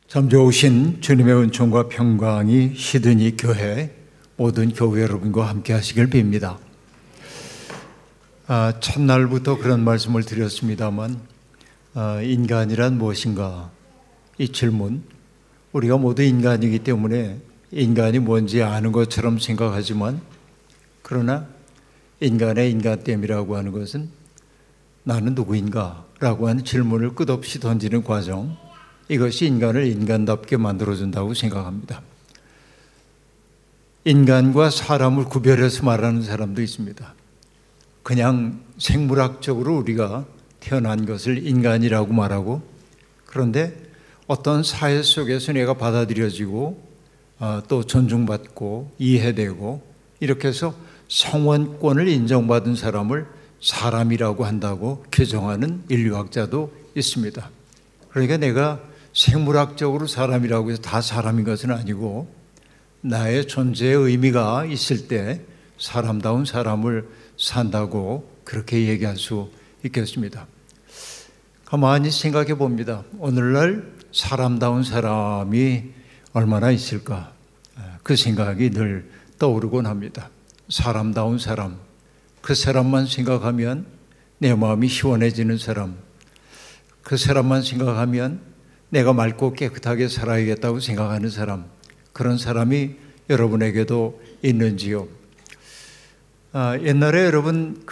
참 좋으신 주님의 은총과 평강이 시드니 교회 모든 교회 여러분과 함께 하시길 빕니다. 첫날부터 그런 말씀을 드렸습니다만 인간이란 무엇인가? 이 질문, 우리가 모두 인간이기 때문에 인간이 뭔지 아는 것처럼 생각하지만 그러나 인간의 인간됨이라고 하는 것은 나는 누구인가? 라고 하는 질문을 끝없이 던지는 과정, 이것이 인간을 인간답게 만들어준다고 생각합니다. 인간과 사람을 구별해서 말하는 사람도 있습니다. 그냥 생물학적으로 우리가 태어난 것을 인간이라고 말하고, 그런데 어떤 사회 속에서 내가 받아들여지고 또 존중받고 이해되고 이렇게 해서 성원권을 인정받은 사람을 사람이라고 한다고 규정하는 인류학자도 있습니다. 그러니까 내가 생물학적으로 사람이라고 해서 다 사람인 것은 아니고 나의 존재의 의미가 있을 때 사람다운 삶을 산다고 그렇게 얘기할 수 있겠습니다. 가만히 생각해 봅니다. 오늘날 사람다운 사람이 얼마나 있을까? 그 생각이 늘 떠오르곤 합니다. 사람다운 사람, 그 사람만 생각하면 내 마음이 시원해지는 사람, 그 사람만 생각하면 내가 맑고 깨끗하게 살아야겠다고 생각하는 사람, 그런 사람이 여러분에게도 있는지요? 옛날에 여러분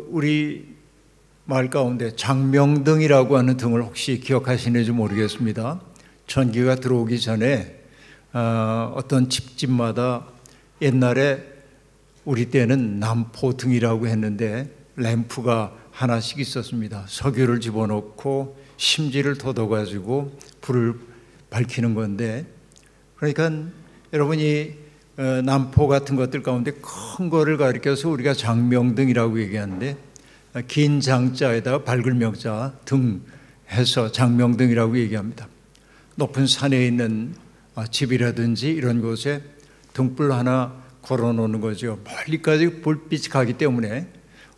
우리 마을 가운데 장명등이라고 하는 등을 혹시 기억하시는지 모르겠습니다. 전기가 들어오기 전에 어떤 집집마다 옛날에 우리 때는 남포등이라고 했는데 램프가 하나씩 있었습니다. 석유를 집어넣고 심지를 걷어가지고 불을 밝히는 건데, 그러니까 여러분이 남포 같은 것들 가운데 큰 거를 가리켜서 우리가 장명등이라고 얘기하는데, 긴 장자에다가 밝을 명자 등 해서 장명등이라고 얘기합니다. 높은 산에 있는 집이라든지 이런 곳에 등불 하나 걸어놓는 거죠. 멀리까지 불빛이 가기 때문에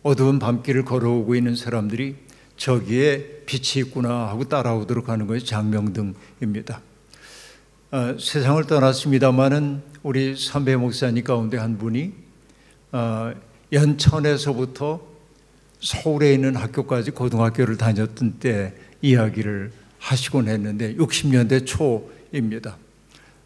어두운 밤길을 걸어오고 있는 사람들이 저기에 빛이 있구나 하고 따라오도록 하는 것이 장명등입니다. 세상을 떠났습니다마는 우리 선배 목사님 가운데 한 분이 연천에서부터 서울에 있는 학교까지 고등학교를 다녔던 때 이야기를 하시곤 했는데 60년대 초입니다.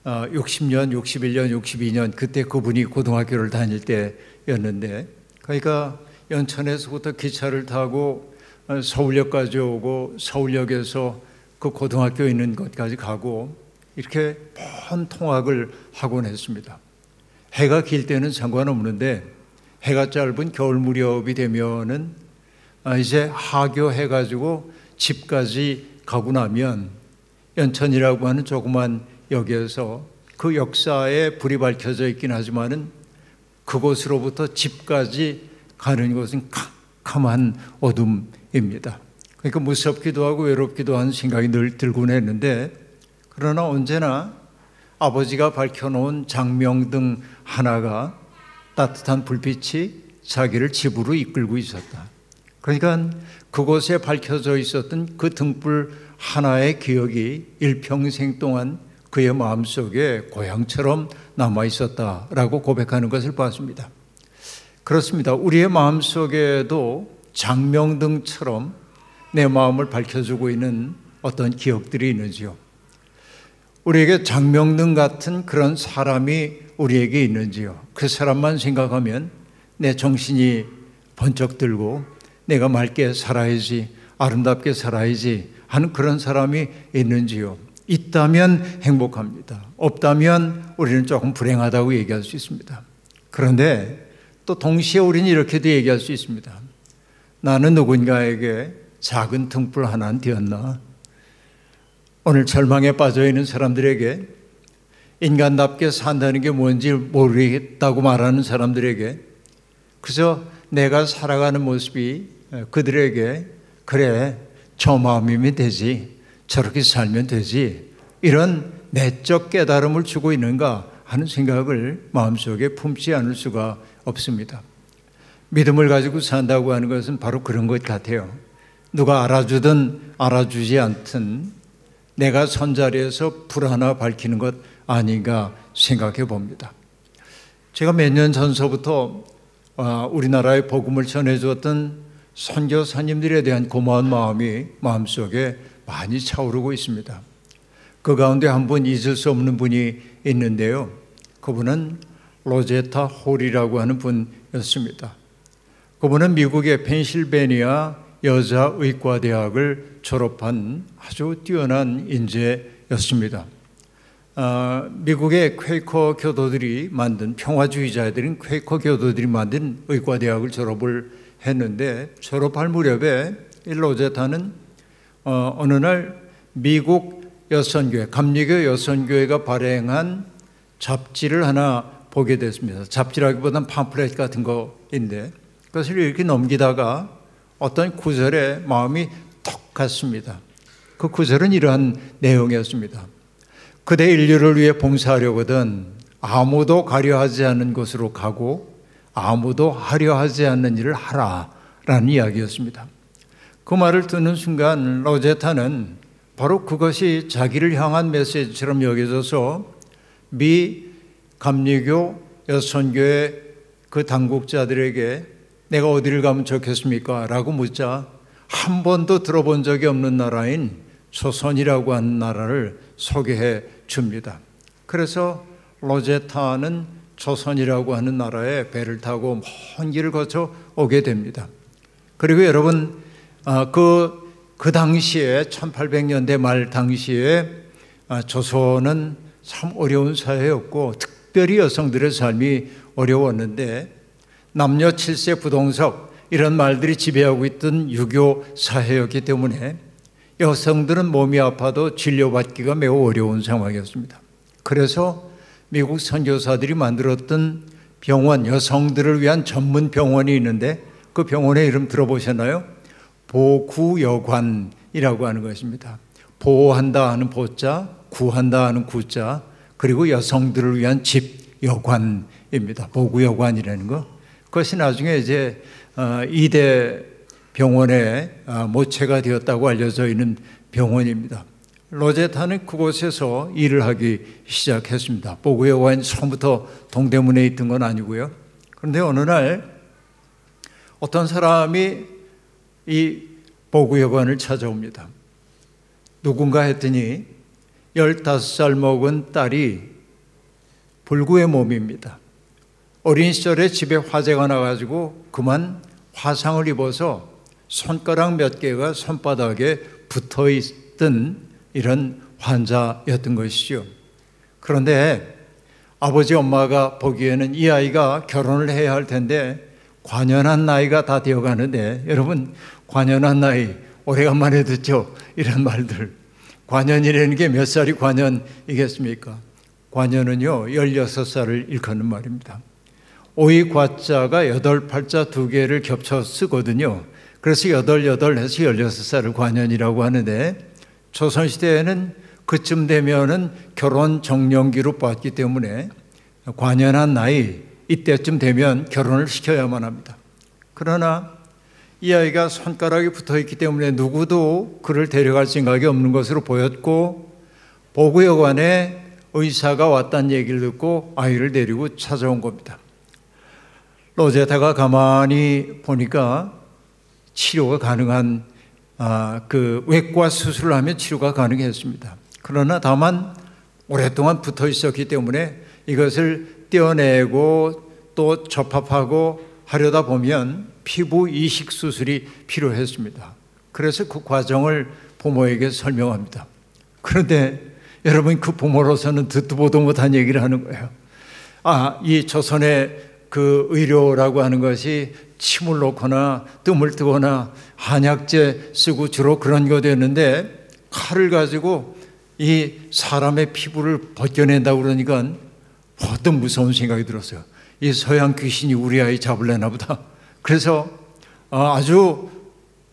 60년, 61년, 62년 그때 그분이 고등학교를 다닐 때였는데, 그러니까 연천에서부터 기차를 타고 서울역까지 오고 서울역에서 그 고등학교 있는 곳까지 가고 이렇게 먼 통학을 하곤 했습니다. 해가 길 때는 상관없는데 해가 짧은 겨울 무렵이 되면은 이제 하교해가지고 집까지 가고 나면 연천이라고 하는 조그만 역에서 그 역사에 불이 밝혀져 있긴 하지만은 그곳으로부터 집까지 가는 것은 캄캄한 어둠입니다. 그러니까 무섭기도 하고 외롭기도 하는 생각이 늘 들곤 했는데, 그러나 언제나 아버지가 밝혀놓은 장명등 하나가 따뜻한 불빛이 자기를 집으로 이끌고 있었다. 그러니까 그곳에 밝혀져 있었던 그 등불 하나의 기억이 일평생 동안 그의 마음속에 고향처럼 남아있었다라고 고백하는 것을 봤습니다. 그렇습니다. 우리의 마음속에도 장명등처럼 내 마음을 밝혀주고 있는 어떤 기억들이 있는지요? 우리에게 장명등 같은 그런 사람이 우리에게 있는지요? 그 사람만 생각하면 내 정신이 번쩍 들고 내가 맑게 살아야지, 아름답게 살아야지 하는 그런 사람이 있는지요? 있다면 행복합니다. 없다면 우리는 조금 불행하다고 얘기할 수 있습니다. 그런데 또 동시에 우리는 이렇게도 얘기할 수 있습니다. 나는 누군가에게 작은 등불 하나는 되었나? 오늘 절망에 빠져있는 사람들에게, 인간답게 산다는 게 뭔지 모르겠다고 말하는 사람들에게 그저 내가 살아가는 모습이 그들에게 그래 저 마음이면 되지, 저렇게 살면 되지, 이런 내적 깨달음을 주고 있는가 하는 생각을 마음속에 품지 않을 수가 없습니다. 믿음을 가지고 산다고 하는 것은 바로 그런 것 같아요. 누가 알아주든 알아주지 않든 내가 선 자리에서 불 하나 밝히는 것 아닌가 생각해 봅니다. 제가 몇 년 전서부터 우리나라의 복음을 전해주었던 선교사님들에 대한 고마운 마음이 마음속에 많이 차오르고 있습니다. 그 가운데 한 분 잊을 수 없는 분이 있는데요. 그분은 로제타 홀이라고 하는 분이었습니다. 그분은 미국의 펜실베니아 여자의과대학을 졸업한 아주 뛰어난 인재였습니다. 미국의 퀘이커 교도들이 만든, 평화주의자들인 퀘이커 교도들이 만든 의과대학을 졸업을 했는데, 졸업할 무렵에 이 로제타는 어느 날 미국 여선교회, 감리교 여선교회가 발행한 잡지를 하나 보게 됐습니다. 잡지라기보다는 팜플렛 같은 거인데, 그것을 이렇게 넘기다가 어떤 구절에 마음이 턱 갔습니다. 그 구절은 이러한 내용이었습니다. 그대 인류를 위해 봉사하려거든 아무도 가려하지 않는 곳으로 가고 아무도 하려하지 않는 일을 하라라는 이야기였습니다. 그 말을 듣는 순간 로제타는 바로 그것이 자기를 향한 메시지처럼 여겨져서 미 감리교 여선교회 그 당국자들에게 내가 어디를 가면 좋겠습니까? 라고 묻자 한 번도 들어본 적이 없는 나라인 조선이라고 하는 나라를 소개해 줍니다. 그래서 로제타는 조선이라고 하는 나라에 배를 타고 먼 길을 거쳐 오게 됩니다. 그리고 여러분 그 당시에 1800년대 말 당시에 조선은 참 어려운 사회였고 특별히 여성들의 삶이 어려웠는데 남녀 7세 부동석 이런 말들이 지배하고 있던 유교 사회였기 때문에 여성들은 몸이 아파도 진료받기가 매우 어려운 상황이었습니다. 그래서 미국 선교사들이 만들었던 병원, 여성들을 위한 전문 병원이 있는데 그 병원의 이름 들어보셨나요? 보구여관이라고 하는 것입니다. 보호한다 하는 보자, 구한다 하는 구자, 그리고 여성들을 위한 집 여관입니다. 보구여관이라는 거. 그것이 나중에 이제 2대 병원의 모체가 되었다고 알려져 있는 병원입니다. 로제타는 그곳에서 일을 하기 시작했습니다. 보구여관이 처음부터 동대문에 있던 건 아니고요. 그런데 어느 날 어떤 사람이 이 보구여관을 찾아옵니다. 누군가 했더니 15살 먹은 딸이 불구의 몸입니다. 어린 시절에 집에 화재가 나가지고 그만 화상을 입어서 손가락 몇 개가 손바닥에 붙어 있던 이런 환자였던 것이죠. 그런데 아버지 엄마가 보기에는 이 아이가 결혼을 해야 할 텐데 관연한 나이가 다 되어가는데, 여러분 관연한 나이 오래간만에 듣죠? 이런 말들. 관연이라는 게 몇 살이 관연이겠습니까? 관연은요 16살을 일컫는 말입니다. 오이 과자가 8팔자 2개를 겹쳐 쓰거든요. 그래서 8 해서 16살을 관연이라고 하는데, 조선시대에는 그쯤 되면은 결혼 정년기로 봤기 때문에 관연한 나이, 이때쯤 되면 결혼을 시켜야만 합니다. 그러나 이 아이가 손가락이 붙어 있기 때문에 누구도 그를 데려갈 생각이 없는 것으로 보였고, 보구여관에 의사가 왔다는 얘기를 듣고 아이를 데리고 찾아온 겁니다. 로제타가 가만히 보니까 치료가 가능한 그 외과 수술을 하면 치료가 가능했습니다. 그러나 다만 오랫동안 붙어 있었기 때문에 이것을 떼어내고 또 접합하고 하려다 보면 피부 이식 수술이 필요했습니다. 그래서 그 과정을 부모에게 설명합니다. 그런데 여러분 그 부모로서는 듣도 보도 못한 얘기를 하는 거예요. 이 조선의 그 의료라고 하는 것이 침을 놓거나 뜸을 뜨거나 한약재 쓰고 주로 그런 거였는데 칼을 가지고 이 사람의 피부를 벗겨낸다고 그러니까 어떤 무서운 생각이 들었어요. 이 서양 귀신이 우리 아이 잡으려나 보다. 그래서 아주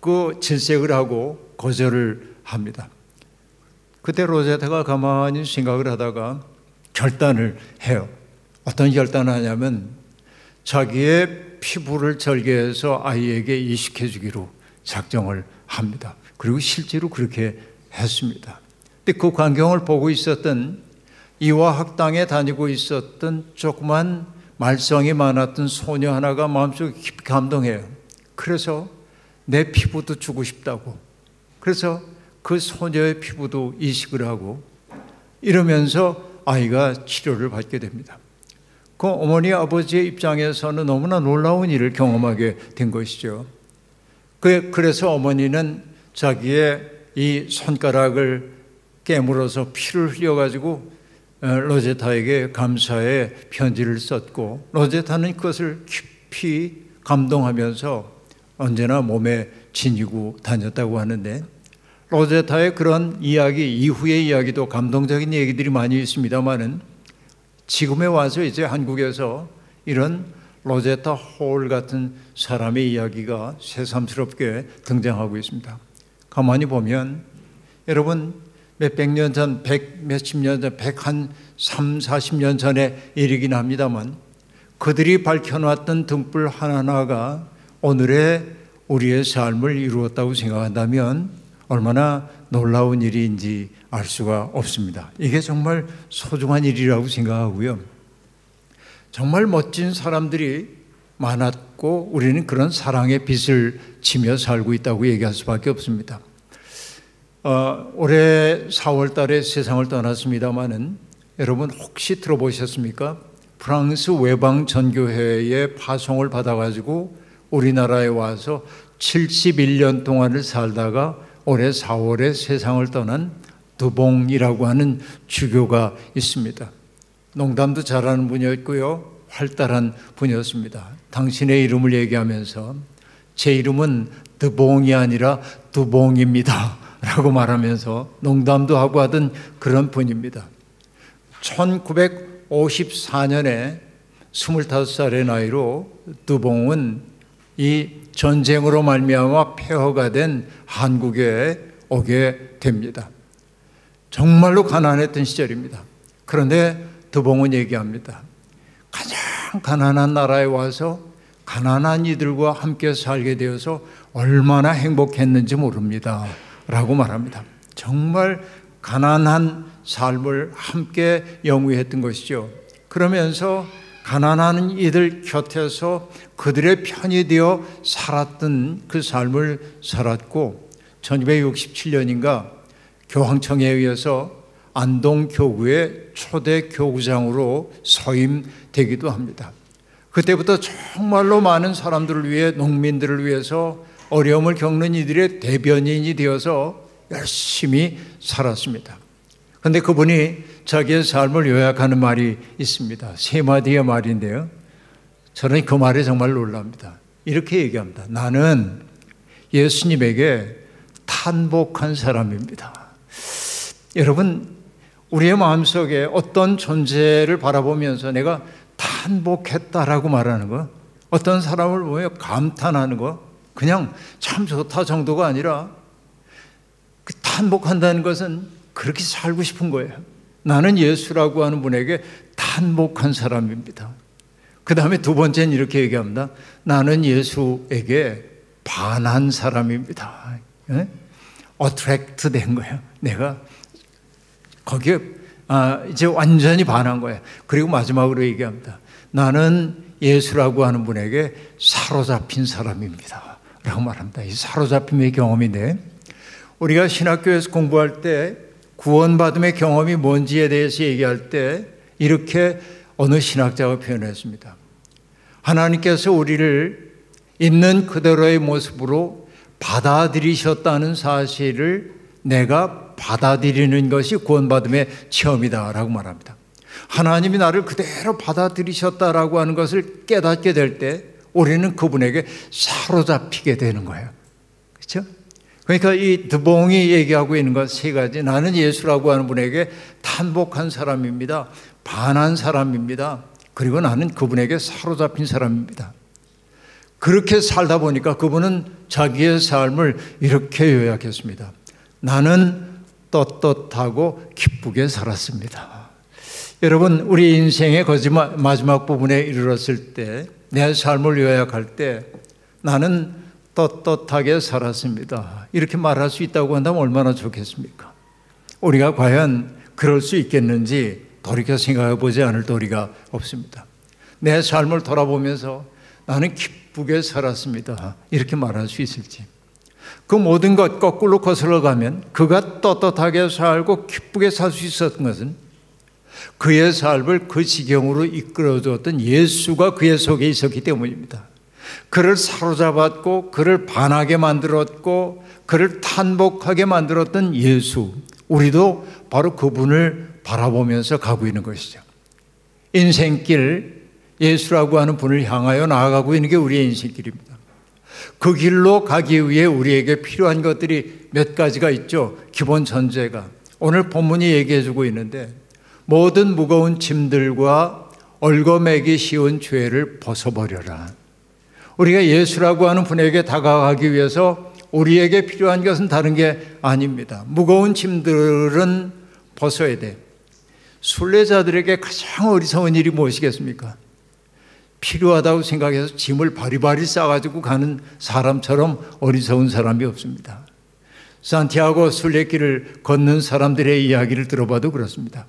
그 질색을 하고 거절을 합니다. 그때 로제타가 가만히 생각을 하다가 결단을 해요. 어떤 결단을 하냐면 자기의 피부를 절개해서 아이에게 이식해 주기로 작정을 합니다. 그리고 실제로 그렇게 했습니다. 근데 그 광경을 보고 있었던 이화 학당에 다니고 있었던 조그만 말썽이 많았던 소녀 하나가 마음속에 깊이 감동해요. 그래서 내 피부도 주고 싶다고. 그래서 그 소녀의 피부도 이식을 하고 이러면서 아이가 치료를 받게 됩니다. 그 어머니 아버지의 입장에서는 너무나 놀라운 일을 경험하게 된 것이죠. 그래서 어머니는 자기의 이 손가락을 깨물어서 피를 흘려가지고 로제타에게 감사의 편지를 썼고, 로제타는 그것을 깊이 감동하면서 언제나 몸에 지니고 다녔다고 하는데, 로제타의 그런 이야기 이후의 이야기도 감동적인 얘기들이 많이 있습니다만은 지금에 와서 이제 한국에서 이런 로제타 홀 같은 사람의 이야기가 새삼스럽게 등장하고 있습니다. 가만히 보면 여러분 몇백 년 전, 몇십 년 전, 130-40년 전의 일이긴 합니다만 그들이 밝혀놨던 등불 하나하나가 오늘의 우리의 삶을 이루었다고 생각한다면 얼마나 놀라운 일인지 알 수가 없습니다. 이게 정말 소중한 일이라고 생각하고요. 정말 멋진 사람들이 많았고 우리는 그런 사랑의 빛을 지며 살고 있다고 얘기할 수밖에 없습니다. 올해 4월 달에 세상을 떠났습니다마는 여러분 혹시 들어보셨습니까? 프랑스 외방 전교회의 파송을 받아가지고 우리나라에 와서 71년 동안을 살다가 올해 4월에 세상을 떠난 드봉이라고 하는 주교가 있습니다. 농담도 잘하는 분이었고요, 활달한 분이었습니다. 당신의 이름을 얘기하면서 제 이름은 드봉이 아니라 두봉입니다 라고 말하면서 농담도 하고 하던 그런 분입니다. 1954년에 25살의 나이로 드봉은 이 전쟁으로 말미암아 폐허가 된 한국에 오게 됩니다. 정말로 가난했던 시절입니다. 그런데 드봉은 얘기합니다. 가장 가난한 나라에 와서 가난한 이들과 함께 살게 되어서 얼마나 행복했는지 모릅니다 라고 말합니다. 정말 가난한 삶을 함께 영위했던 것이죠. 그러면서 가난한 이들 곁에서 그들의 편이 되어 살았던 그 삶을 살았고 1267년인가 교황청에 의해서 안동교구의 초대 교구장으로 서임되기도 합니다. 그때부터 정말로 많은 사람들을 위해, 농민들을 위해서 어려움을 겪는 이들의 대변인이 되어서 열심히 살았습니다. 그런데 그분이 자기의 삶을 요약하는 말이 있습니다. 3마디의 말인데요, 저는 그 말에 정말 놀랍니다. 이렇게 얘기합니다. 나는 예수님에게 탄복한 사람입니다. 여러분, 우리의 마음속에 어떤 존재를 바라보면서 내가 탄복했다라고 말하는 거, 어떤 사람을 보며 감탄하는 거, 그냥 참 좋다 정도가 아니라 그 탄복한다는 것은 그렇게 살고 싶은 거예요. 나는 예수라고 하는 분에게 탄복한 사람입니다. 그 다음에 두 번째는 이렇게 얘기합니다. 나는 예수에게 반한 사람입니다. 어트랙트 된 거예요. 내가 거기에 이제 완전히 반한 거예요. 그리고 마지막으로 얘기합니다. 나는 예수라고 하는 분에게 사로잡힌 사람입니다 라고 말합니다. 이 사로잡힘의 경험인데, 우리가 신학교에서 공부할 때 구원받음의 경험이 뭔지에 대해서 얘기할 때 이렇게 어느 신학자가 표현했습니다. 하나님께서 우리를 있는 그대로의 모습으로 받아들이셨다는 사실을 내가 받아들이는 것이 구원받음의 체험이다라고 말합니다. 하나님이 나를 그대로 받아들이셨다라고 하는 것을 깨닫게 될 때 우리는 그분에게 사로잡히게 되는 거예요. 그렇죠? 그러니까 이 드봉이 얘기하고 있는 것 3가지. 나는 예수라고 하는 분에게 탄복한 사람입니다. 반한 사람입니다. 그리고 나는 그분에게 사로잡힌 사람입니다. 그렇게 살다 보니까 그분은 자기의 삶을 이렇게 요약했습니다. 나는 떳떳하고 기쁘게 살았습니다. 여러분, 우리 인생의 마지막 부분에 이르렀을 때, 내 삶을 요약할 때 나는 떳떳하게 살았습니다, 이렇게 말할 수 있다고 한다면 얼마나 좋겠습니까? 우리가 과연 그럴 수 있겠는지 돌이켜 생각해 보지 않을 도리가 없습니다. 내 삶을 돌아보면서 나는 기쁘게 살았습니다, 이렇게 말할 수 있을지. 그 모든 것 거꾸로 거슬러 가면 그가 떳떳하게 살고 기쁘게 살 수 있었던 것은 그의 삶을 그 지경으로 이끌어주었던 예수가 그의 속에 있었기 때문입니다. 그를 사로잡았고 그를 반하게 만들었고 그를 탄복하게 만들었던 예수, 우리도 바로 그분을 바라보면서 가고 있는 것이죠. 인생길, 예수라고 하는 분을 향하여 나아가고 있는 게 우리의 인생길입니다. 그 길로 가기 위해 우리에게 필요한 것들이 몇 가지가 있죠. 기본 전제가 오늘 본문이 얘기해 주고 있는데, 모든 무거운 짐들과 얽어매기 쉬운 죄를 벗어버려라. 우리가 예수라고 하는 분에게 다가가기 위해서 우리에게 필요한 것은 다른 게 아닙니다. 무거운 짐들은 벗어야 돼. 순례자들에게 가장 어리석은 일이 무엇이겠습니까? 필요하다고 생각해서 짐을 바리바리 싸가지고 가는 사람처럼 어리석은 사람이 없습니다. 산티아고 순례길을 걷는 사람들의 이야기를 들어봐도 그렇습니다.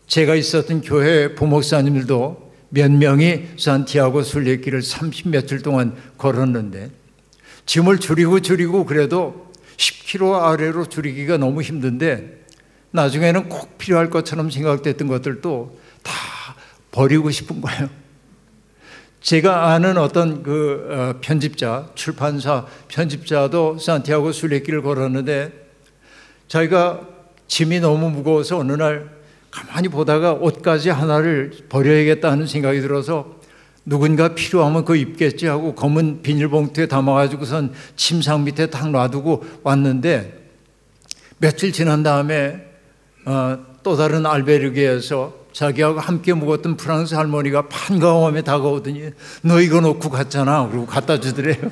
제가 있었던 교회 부목사님들도 몇 명이 산티아고 순례길을 30며칠 동안 걸었는데, 짐을 줄이고 그래도 10kg 아래로 줄이기가 너무 힘든데 나중에는 꼭 필요할 것처럼 생각됐던 것들도 다 버리고 싶은 거예요. 제가 아는 어떤 편집자, 출판사 편집자도 산티아고 순례길을 걸었는데 자기가 짐이 너무 무거워서 어느 날 가만히 보다가 옷가지 하나를 버려야겠다 하는 생각이 들어서 누군가 필요하면 그거 입겠지 하고 검은 비닐봉투에 담아가지고선 침상 밑에 딱 놔두고 왔는데, 며칠 지난 다음에 또 다른 알베르게에서 자기하고 함께 묵었던 프랑스 할머니가 반가워하며 다가오더니 너 이거 놓고 갔잖아, 그리고 갖다 주더래요.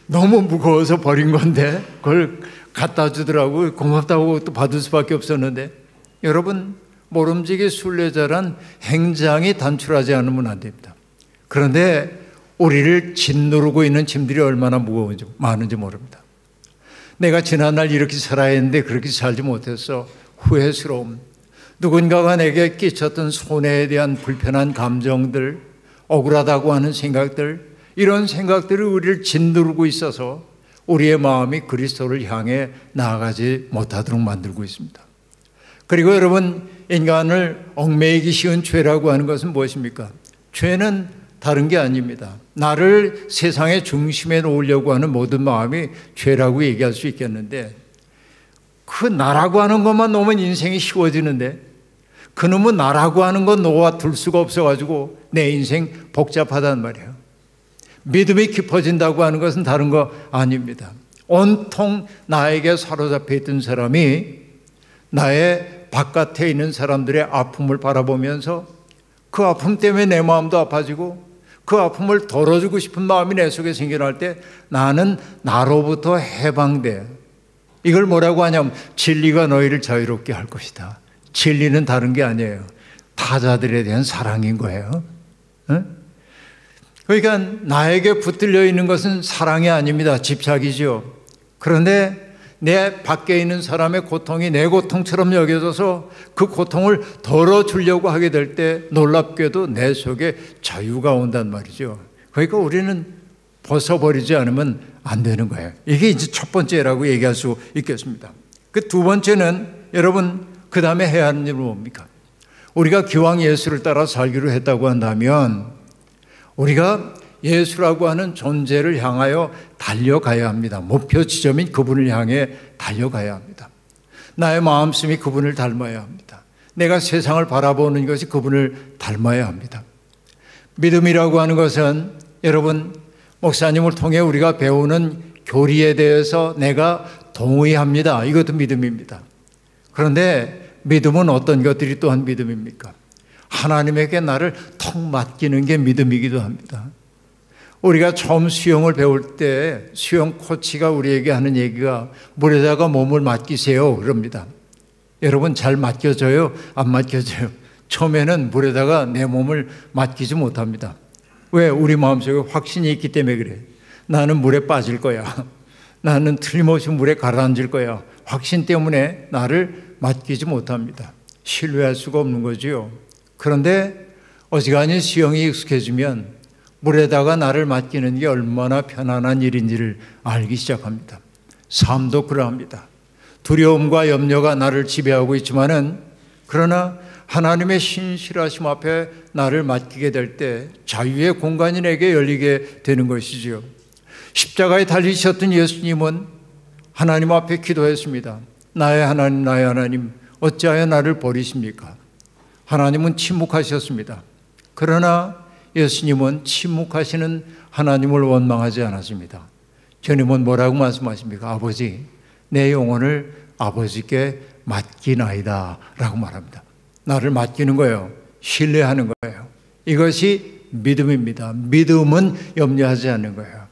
너무 무거워서 버린 건데 그걸 갖다 주더라고. 고맙다고 또 받을 수밖에 없었는데, 여러분, 모름지기 순례자란 행장이 단출하지 않으면 안 됩니다. 그런데 우리를 짓누르고 있는 짐들이 얼마나 무거운지, 많은지 모릅니다. 내가 지난날 이렇게 살아야 했는데 그렇게 살지 못해서 후회스러움, 누군가가 내게 끼쳤던 손해에 대한 불편한 감정들, 억울하다고 하는 생각들, 이런 생각들이 우리를 짓누르고 있어서 우리의 마음이 그리스도를 향해 나아가지 못하도록 만들고 있습니다. 그리고 여러분, 인간을 얽매이기 쉬운 죄라고 하는 것은 무엇입니까? 죄는 다른 게 아닙니다. 나를 세상의 중심에 놓으려고 하는 모든 마음이 죄라고 얘기할 수 있겠는데, 그 나라고 하는 것만 놓으면 인생이 쉬워지는데 그놈은 나라고 하는 건 놓아둘 수가 없어가지고 내 인생 복잡하단 말이에요. 믿음이 깊어진다고 하는 것은 다른 거 아닙니다. 온통 나에게 사로잡혀 있던 사람이 나의 바깥에 있는 사람들의 아픔을 바라보면서 그 아픔 때문에 내 마음도 아파지고 그 아픔을 덜어주고 싶은 마음이 내 속에 생겨날 때 나는 나로부터 해방돼. 이걸 뭐라고 하냐면 진리가 너희를 자유롭게 할 것이다. 진리는 다른 게 아니에요. 타자들에 대한 사랑인 거예요. 그러니까 나에게 붙들려 있는 것은 사랑이 아닙니다. 집착이죠. 그런데 내 밖에 있는 사람의 고통이 내 고통처럼 여겨져서 그 고통을 덜어주려고 하게 될 때 놀랍게도 내 속에 자유가 온단 말이죠. 그러니까 우리는 벗어버리지 않으면 안 되는 거예요. 이게 이제 첫 번째라고 얘기할 수 있겠습니다. 그 두 번째는 여러분, 그 다음에 해야 하는 일은 뭡니까? 우리가 기왕 예수를 따라 살기로 했다고 한다면 우리가 예수라고 하는 존재를 향하여 달려가야 합니다. 목표 지점인 그분을 향해 달려가야 합니다. 나의 마음씀이 그분을 닮아야 합니다. 내가 세상을 바라보는 것이 그분을 닮아야 합니다. 믿음이라고 하는 것은 여러분, 목사님을 통해 우리가 배우는 교리에 대해서 내가 동의합니다. 이것도 믿음입니다. 그런데 믿음은 어떤 것들이 또한 믿음입니까? 하나님에게 나를 턱 맡기는 게 믿음이기도 합니다. 우리가 처음 수영을 배울 때 수영 코치가 우리에게 하는 얘기가 물에다가 몸을 맡기세요 그럽니다. 여러분, 잘 맡겨져요? 안 맡겨져요? 처음에는 물에다가 내 몸을 맡기지 못합니다. 왜? 우리 마음속에 확신이 있기 때문에 그래. 나는 물에 빠질 거야. 나는 틀림없이 물에 가라앉을 거야. 확신 때문에 나를 맡기지 못합니다. 신뢰할 수가 없는 거지요. 그런데 어지간히 수영이 익숙해지면 물에다가 나를 맡기는 게 얼마나 편안한 일인지를 알기 시작합니다. 삶도 그러합니다. 두려움과 염려가 나를 지배하고 있지만은 그러나 하나님의 신실하심 앞에 나를 맡기게 될 때 자유의 공간이 내게 열리게 되는 것이지요. 십자가에 달리셨던 예수님은 하나님 앞에 기도했습니다. 나의 하나님, 나의 하나님, 어찌하여 나를 버리십니까? 하나님은 침묵하셨습니다. 그러나 예수님은 침묵하시는 하나님을 원망하지 않았습니다. 주님은 뭐라고 말씀하십니까? 아버지, 내 영혼을 아버지께 맡기나이다 라고 말합니다. 나를 맡기는 거예요. 신뢰하는 거예요. 이것이 믿음입니다. 믿음은 염려하지 않는 거예요.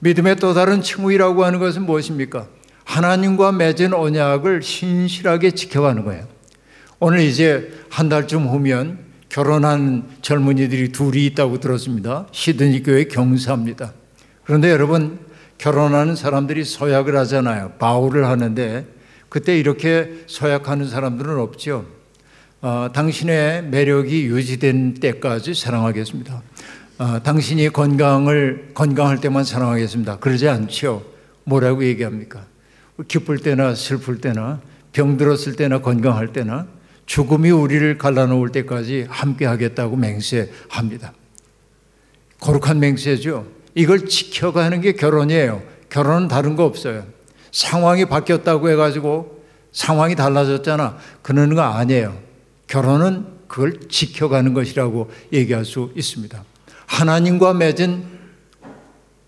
믿음의 또 다른 칭의라고 하는 것은 무엇입니까? 하나님과 맺은 언약을 신실하게 지켜가는 거예요. 오늘 이제 한 달쯤 후면 결혼한 젊은이들이 둘이 있다고 들었습니다. 시드니 교회 경사입니다. 그런데 여러분, 결혼하는 사람들이 서약을 하잖아요. 바울을 하는데 그때 이렇게 서약하는 사람들은 없죠. 당신의 매력이 유지된 때까지 사랑하겠습니다. 당신이 건강할 때만 사랑하겠습니다. 그러지 않죠. 뭐라고 얘기합니까? 기쁠 때나 슬플 때나 병들었을 때나 건강할 때나 죽음이 우리를 갈라놓을 때까지 함께 하겠다고 맹세합니다. 거룩한 맹세죠. 이걸 지켜가는 게 결혼이에요. 결혼은 다른 거 없어요. 상황이 바뀌었다고 해가지고 상황이 달라졌잖아. 그러는 거 아니에요. 결혼은 그걸 지켜가는 것이라고 얘기할 수 있습니다. 하나님과 맺은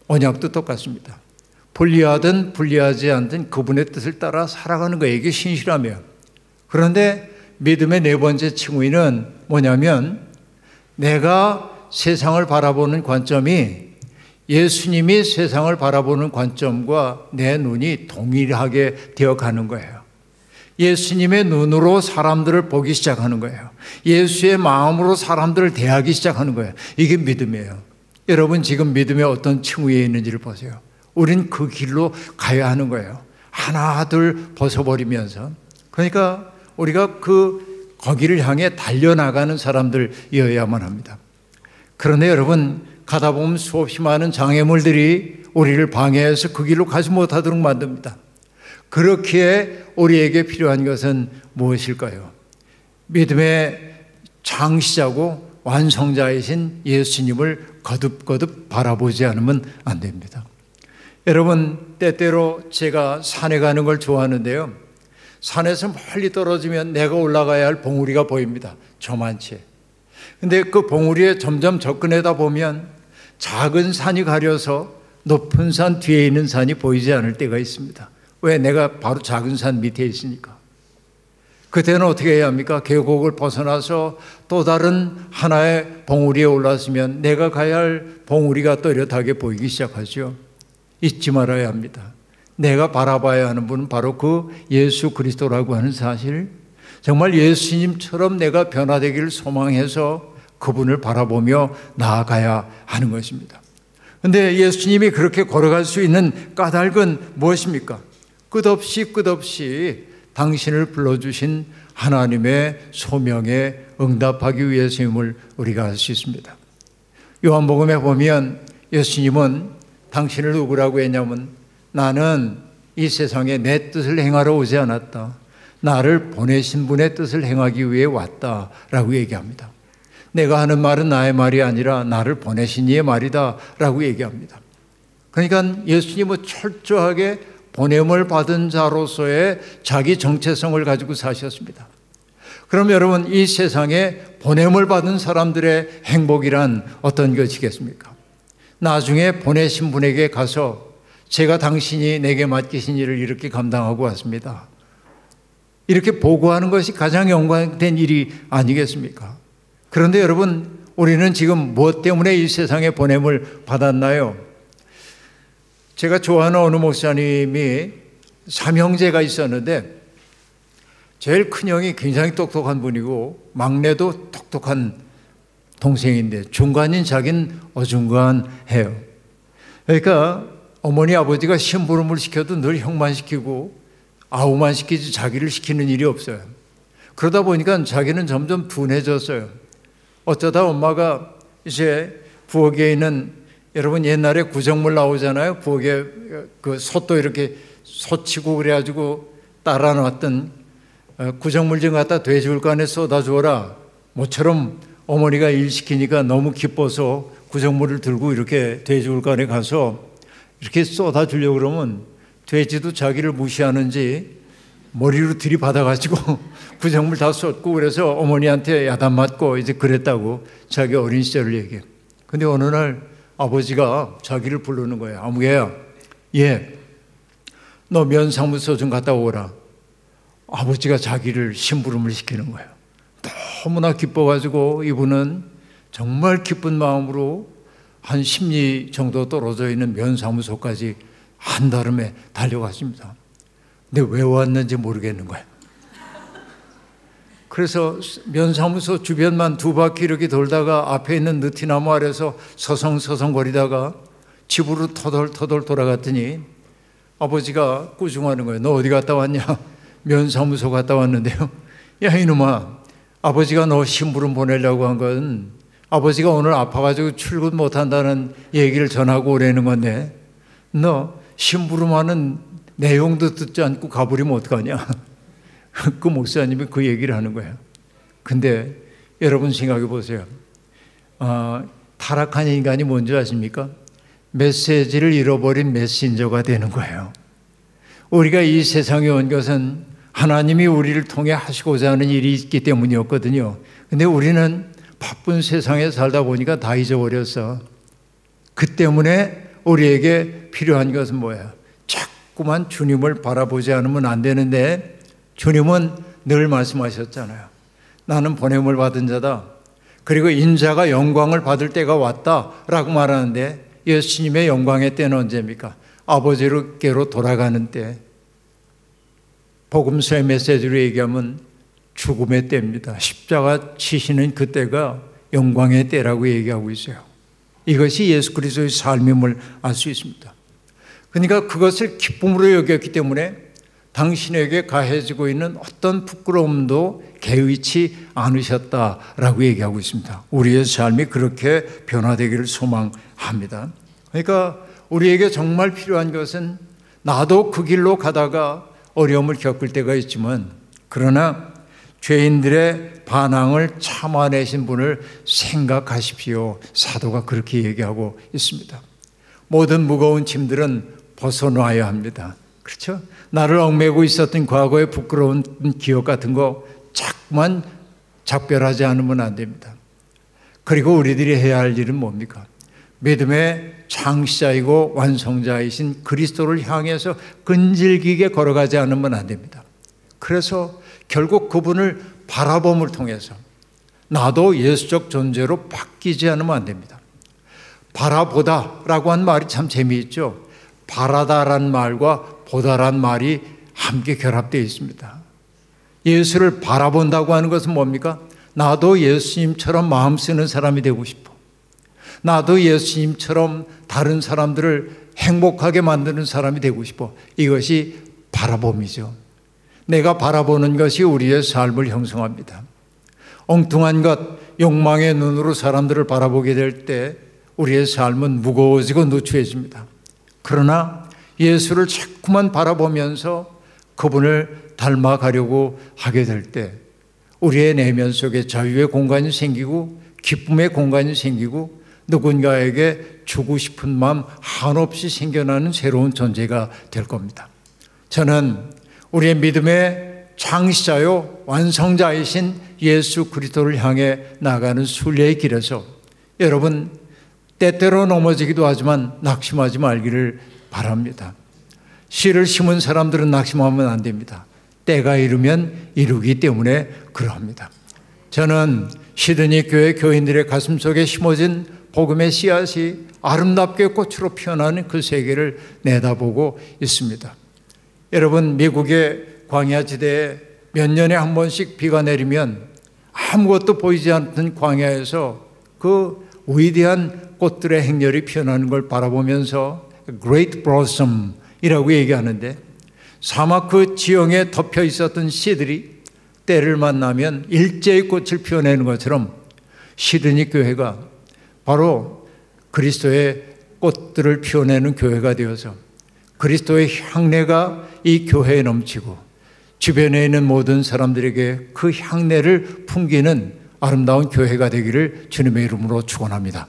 언약도 똑같습니다. 불리하든 불리하지 않든 그분의 뜻을 따라 살아가는 거예요. 이게 신실함이에요. 그런데 믿음의 네 번째 칭의는 뭐냐면 내가 세상을 바라보는 관점이 예수님이 세상을 바라보는 관점과 내 눈이 동일하게 되어가는 거예요. 예수님의 눈으로 사람들을 보기 시작하는 거예요. 예수의 마음으로 사람들을 대하기 시작하는 거예요. 이게 믿음이에요. 여러분 지금 믿음의 어떤 층위에 있는지를 보세요. 우린 그 길로 가야 하는 거예요. 하나 둘 벗어버리면서. 그러니까 우리가 거기를 향해 달려나가는 사람들이어야만 합니다. 그런데 여러분 가다 보면 수없이 많은 장애물들이 우리를 방해해서 그 길로 가지 못하도록 만듭니다. 그렇기에 우리에게 필요한 것은 무엇일까요? 믿음의 창시자고 완성자이신 예수님을 거듭거듭 바라보지 않으면 안 됩니다. 여러분 때때로 제가 산에 가는 걸 좋아하는데요. 산에서 멀리 떨어지면 내가 올라가야 할 봉우리가 보입니다. 저만치. 근데 그 봉우리에 점점 접근하다 보면 작은 산이 가려서 높은 산 뒤에 있는 산이 보이지 않을 때가 있습니다. 왜? 내가 바로 작은 산 밑에 있으니까. 그때는 어떻게 해야 합니까? 계곡을 벗어나서 또 다른 하나의 봉우리에 올랐으면 내가 가야 할 봉우리가 또렷하게 보이기 시작하죠. 잊지 말아야 합니다. 내가 바라봐야 하는 분은 바로 그 예수 그리스도라고 하는 사실, 정말 예수님처럼 내가 변화되기를 소망해서 그분을 바라보며 나아가야 하는 것입니다. 그런데 예수님이 그렇게 걸어갈 수 있는 까닭은 무엇입니까? 끝없이 당신을 불러주신 하나님의 소명에 응답하기 위해서임을 우리가 알 수 있습니다. 요한복음에 보면 예수님은 당신을 누구라고 했냐면 나는 이 세상에 내 뜻을 행하러 오지 않았다. 나를 보내신 분의 뜻을 행하기 위해 왔다라고 얘기합니다. 내가 하는 말은 나의 말이 아니라 나를 보내신 이의 말이다 라고 얘기합니다. 그러니까 예수님은 철저하게 보냄을 받은 자로서의 자기 정체성을 가지고 사셨습니다. 그럼 여러분 이 세상에 보냄을 받은 사람들의 행복이란 어떤 것이겠습니까? 나중에 보내신 분에게 가서 제가 당신이 내게 맡기신 일을 이렇게 감당하고 왔습니다. 이렇게 보고하는 것이 가장 영광된 일이 아니겠습니까? 그런데 여러분 우리는 지금 무엇 때문에 이 세상에 보냄을 받았나요? 제가 좋아하는 어느 목사님이 삼형제가 있었는데 제일 큰 형이 굉장히 똑똑한 분이고 막내도 똑똑한 동생인데 중간인 자기는 어중간해요. 그러니까 어머니 아버지가 심부름을 시켜도 늘 형만 시키고 아우만 시키지 자기를 시키는 일이 없어요. 그러다 보니까 자기는 점점 둔해졌어요. 어쩌다 엄마가 이제 부엌에 있는, 여러분 옛날에 구정물 나오잖아요. 부엌에 그 솥도 이렇게 솥치고 그래가지고 따라 놨던 구정물 좀 갖다 돼지울간에 쏟아 주어라. 모처럼 어머니가 일 시키니까 너무 기뻐서 구정물을 들고 이렇게 돼지울간에 가서 이렇게 쏟아 주려고 그러면 돼지도 자기를 무시하는지 머리로 들이받아가지고 구정물 다 쏟고, 그래서 어머니한테 야단 맞고 이제 그랬다고 자기 어린 시절을 얘기해요. 근데 어느 날 아버지가 자기를 부르는 거예요. 아무개야, 너 면사무소 좀 갔다 오라. 아버지가 자기를 심부름을 시키는 거예요. 너무나 기뻐가지고 이분은 정말 기쁜 마음으로 한 10리 정도 떨어져 있는 면사무소까지 한달음에 달려갔습니다. 근데 왜 왔는지 모르겠는 거예요. 그래서 면사무소 주변만 2바퀴 이렇게 돌다가 앞에 있는 느티나무 아래서 서성서성거리다가 집으로 터덜터덜 돌아갔더니 아버지가 꾸중하는 거예요. 너 어디 갔다 왔냐? 면사무소 갔다 왔는데요. 야 이놈아, 아버지가 너 심부름 보내려고 한 건 아버지가 오늘 아파가지고 출근 못한다는 얘기를 전하고 오라는 건데 너 심부름하는 내용도 듣지 않고 가버리면 어떡하냐? 그 목사님이 그 얘기를 하는 거예요. 근데 여러분 생각해 보세요. 타락한 인간이 뭔지 아십니까? 메시지를 잃어버린 메신저가 되는 거예요. 우리가 이 세상에 온 것은 하나님이 우리를 통해 하시고자 하는 일이 있기 때문이었거든요. 근데 우리는 바쁜 세상에 살다 보니까 다 잊어버렸어. 그 때문에 우리에게 필요한 것은 뭐야? 자꾸만 주님을 바라보지 않으면 안 되는데, 주님은 늘 말씀하셨잖아요. 나는 보냄을 받은 자다. 그리고 인자가 영광을 받을 때가 왔다라고 말하는데, 예수님의 영광의 때는 언제입니까? 아버지께로 돌아가는 때. 복음서의 메시지로 얘기하면 죽음의 때입니다. 십자가 치시는 그때가 영광의 때라고 얘기하고 있어요. 이것이 예수 그리스도의 삶임을 알 수 있습니다. 그러니까 그것을 기쁨으로 여겼기 때문에 당신에게 가해지고 있는 어떤 부끄러움도 개의치 않으셨다라고 얘기하고 있습니다. 우리의 삶이 그렇게 변화되기를 소망합니다. 그러니까 우리에게 정말 필요한 것은, 나도 그 길로 가다가 어려움을 겪을 때가 있지만, 그러나 죄인들의 반항을 참아내신 분을 생각하십시오. 사도가 그렇게 얘기하고 있습니다. 모든 무거운 짐들은 벗어놔야 합니다. 그렇죠? 나를 얽매고 있었던 과거의 부끄러운 기억 같은 거 자꾸만 작별하지 않으면 안 됩니다. 그리고 우리들이 해야 할 일은 뭡니까? 믿음의 창시자이고 완성자이신 그리스도를 향해서 끈질기게 걸어가지 않으면 안 됩니다. 그래서 결국 그분을 바라봄을 통해서 나도 예수적 존재로 바뀌지 않으면 안 됩니다. 바라보다라고 한 말이 참 재미있죠. 바라다란 말과 보다란 말이 함께 결합되어 있습니다. 예수를 바라본다고 하는 것은 뭡니까? 나도 예수님처럼 마음 쓰는 사람이 되고 싶어. 나도 예수님처럼 다른 사람들을 행복하게 만드는 사람이 되고 싶어. 이것이 바라봄이죠. 내가 바라보는 것이 우리의 삶을 형성합니다. 엉뚱한 것, 욕망의 눈으로 사람들을 바라보게 될 때 우리의 삶은 무거워지고 누추해집니다. 그러나 예수를 자꾸만 바라보면서 그분을 닮아가려고 하게 될 때 우리의 내면 속에 자유의 공간이 생기고 기쁨의 공간이 생기고 누군가에게 주고 싶은 마음 한없이 생겨나는 새로운 존재가 될 겁니다. 저는 우리의 믿음의 창시자요 완성자이신 예수 그리스도를 향해 나가는 순례의 길에서 여러분 때때로 넘어지기도 하지만 낙심하지 말기를 바랍니다. 씨를 심은 사람들은 낙심하면 안 됩니다. 때가 이르면 이루기 때문에 그러합니다. 저는 시드니 교회 교인들의 가슴 속에 심어진 복음의 씨앗이 아름답게 꽃으로 피어나는 그 세계를 내다보고 있습니다. 여러분, 미국의 광야 지대에 몇 년에 한 번씩 비가 내리면 아무것도 보이지 않는 광야에서 그 위대한 꽃들의 행렬이 피어나는 걸 바라보면서 Great Blossom이라고 얘기하는데, 사막 그 지형에 덮여 있었던 씨들이 때를 만나면 일제히 꽃을 피워내는 것처럼 시드니 교회가 바로 그리스도의 꽃들을 피워내는 교회가 되어서 그리스도의 향내가 이 교회에 넘치고 주변에 있는 모든 사람들에게 그 향내를 풍기는 아름다운 교회가 되기를 주님의 이름으로 축원합니다.